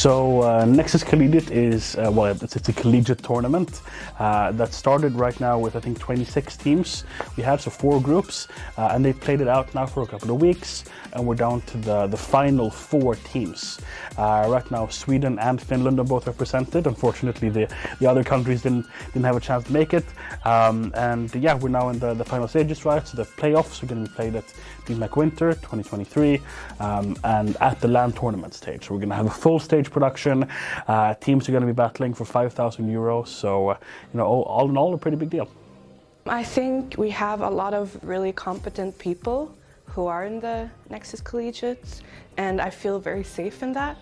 Nexus Collegiate is, it's a collegiate tournament that started right now with I think 26 teams. We have 4 groups and they've played it out now for a couple of weeks and we're down to the final 4 teams. Right now Sweden and Finland are both represented. Unfortunately the other countries didn't have a chance to make it. And yeah, we're now in the final stages, right? So the playoffs are going to be played at DreamHack Winter 2023 and at the LAN tournament stage. So we're going to have a full stage production. Teams are going to be battling for €5,000. So, all in all, a pretty big deal. I think we have a lot of really competent people who are in the Nexus Collegiate, and I feel very safe in that.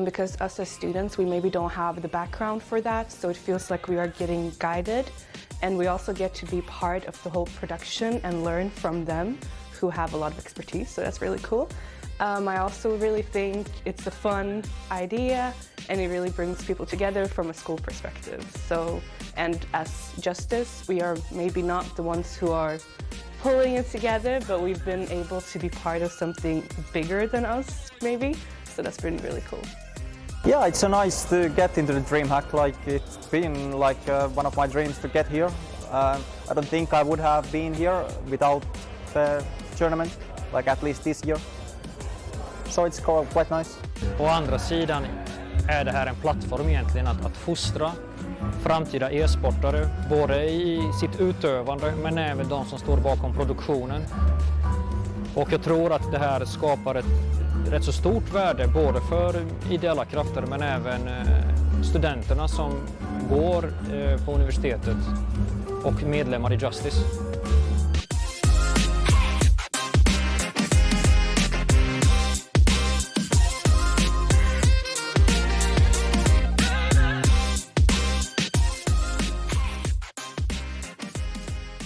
Because us as students, we maybe don't have the background for that, so it feels like we are getting guided, and we also get to be part of the whole production and learn from them who have a lot of expertise, so that's really cool. I also really think it's a fun idea and it really brings people together from a school perspective. So, and as Justice, we are maybe not the ones who are pulling it together, but we've been able to be part of something bigger than us, maybe. So that's been really cool. Yeah, it's so nice to get into the DreamHack. Like, it's been like one of my dreams to get here. I don't think I would have been here without the tournament, like at least this year. So it's quite nice. Å andra sidan är det här en plattform egentligen att fostra framtida e-sportare, både i sitt utövande men även de som står bakom produktionen. Och jag tror att det här skapar ett rätt så stort värde både för ideella krafter men även studenterna som går på universitetet och medlemmar i Justice.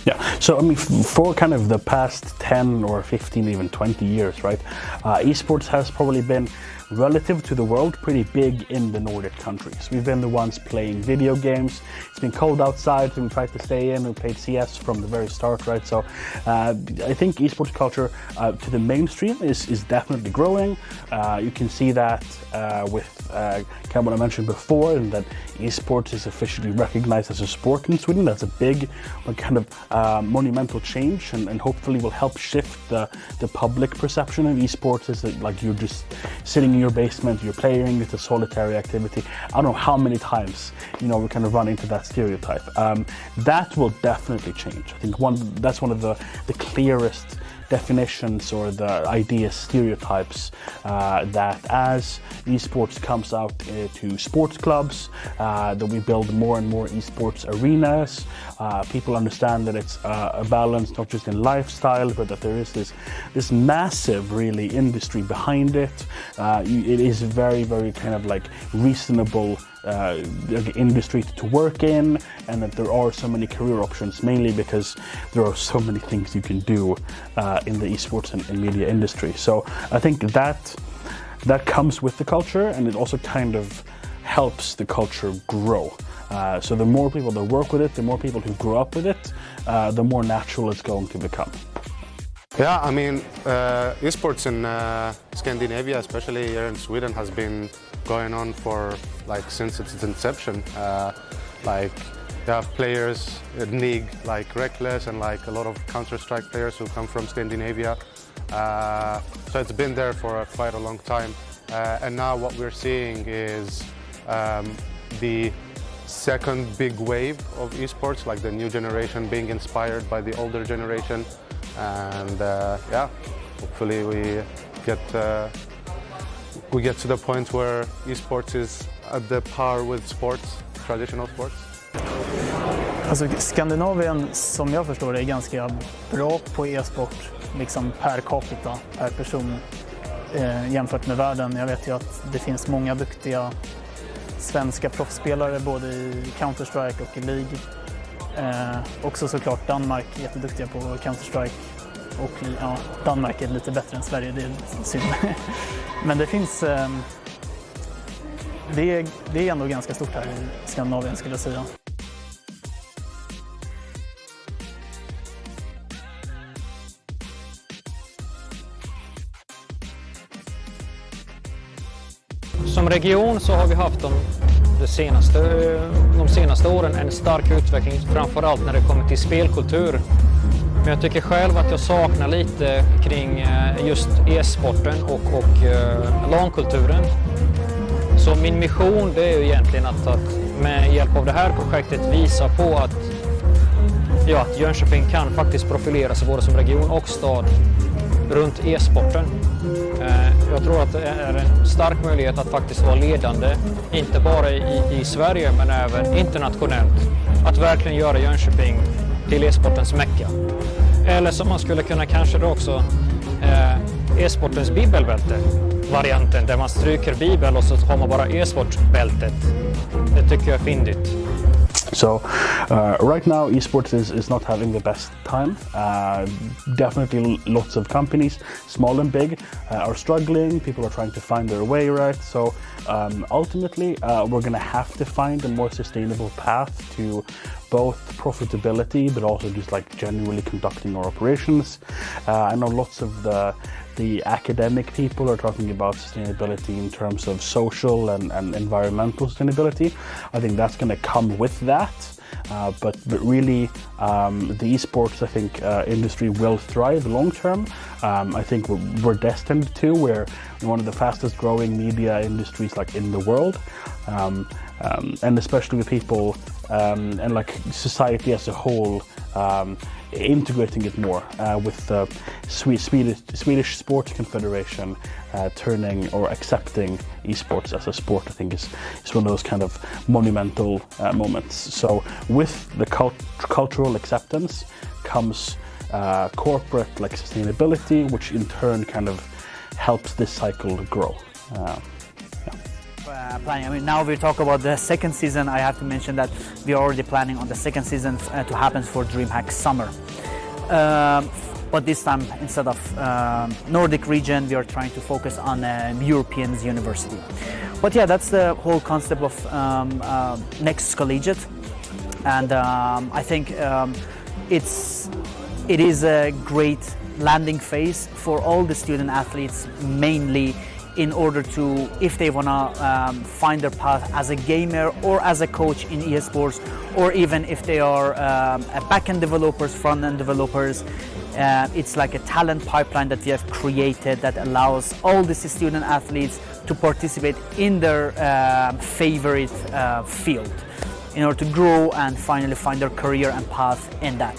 Yeah, so I mean, for kind of the past 10 or 15, even 20 years, right? Esports has probably been, relative to the world, pretty big in the Nordic countries. We've been the ones playing video games. It's been cold outside, so we tried to stay in. We played CS from the very start, right? So I think esports culture to the mainstream is definitely growing. You can see that with kind of what I mentioned before, and that esports is officially recognized as a sport in Sweden. That's a big kind of monumental change, and hopefully will help shift the public perception of esports as like you're just sitting in your basement, you're playing, it's a solitary activity. I don't know how many times, we kind of run into that stereotype. That will definitely change. I think that's one of the clearest definitions or the ideas, stereotypes that as esports comes out to sports clubs, that we build more and more esports arenas. People understand that it's a balance not just in lifestyle, but that there is this massive really industry behind it. It is very, very kind of like reasonable industry to work in, and that there are so many career options, mainly because there are so many things you can do in the esports and media industry. So I think that comes with the culture, and it also kind of helps the culture grow. So the more people that work with it, the more people who grow up with it, the more natural it's going to become. Yeah, I mean, esports in Scandinavia, especially here in Sweden, has been going on for since its inception. You have players in league like Reckless and a lot of Counter-Strike players who come from Scandinavia. So it's been there for quite a long time. And now what we're seeing is the second big wave of esports, like the new generation being inspired by the older generation. And yeah, hopefully we get to the point where esports is at the par with sports, traditional sports. Alltså Skandinavien, som jag förstår det, är ganska bra på e-sport liksom per capita, per person jämfört med världen. Jag vet ju att det finns många duktiga svenska proffsspelare både i Counter-Strike och i League. Också såklart Danmark är jätteduktiga på Counter-Strike, och ja, Danmark är lite bättre än Sverige, det är synd. Men det finns, det är ändå ganska stort här i Skandinavien, skulle jag säga. Som region så har vi haft de senaste åren en stark utveckling, framförallt när det kommer till spelkultur. Men jag tycker själv att jag saknar lite kring just e-sporten och LAN-kulturen. Så min mission det är ju egentligen att med hjälp av det här projektet visa på att Jönköping kan faktiskt profilera sig både som region och stad runt e-sporten. Jag tror att det är en stark möjlighet att faktiskt vara ledande, inte bara i Sverige men även internationellt. Att verkligen göra Jönköping till e-sportens mecka. Eller som man skulle kunna kanske då också e-sportens bibelbälte-varianten där man stryker bibel och så har man bara e-sportbältet. Det tycker jag är fyndigt. So right now esports is not having the best time. Definitely lots of companies, small and big, are struggling. People are trying to find their way, right? So ultimately we're going to have to find a more sustainable path to both profitability but also just like genuinely conducting our operations. I know lots of the academic people are talking about sustainability in terms of social and environmental sustainability. I think that's going to come with that. But really, the esports, I think, industry will thrive long term. I think we're destined to. We're one of the fastest growing media industries like in the world. And especially with people and like society as a whole integrating it more with the Swedish Sports Confederation turning or accepting esports as a sport. I think is one of those kind of monumental moments. So with the cultural acceptance comes corporate like sustainability, which in turn kind of helps this cycle grow. Planning. I mean, now we talk about the second season. I have to mention that we are already planning on the second season to happen for DreamHack Summer. But this time, instead of Nordic region, we are trying to focus on European university. But yeah, that's the whole concept of Nexus Collegiate, and I think it is a great landing phase for all the student athletes, mainly in order to, if they want to find their path as a gamer or as a coach in esports, or even if they are back-end developers, front-end developers. It's like a talent pipeline that we have created that allows all these student athletes to participate in their favorite field in order to grow and finally find their career and path in that.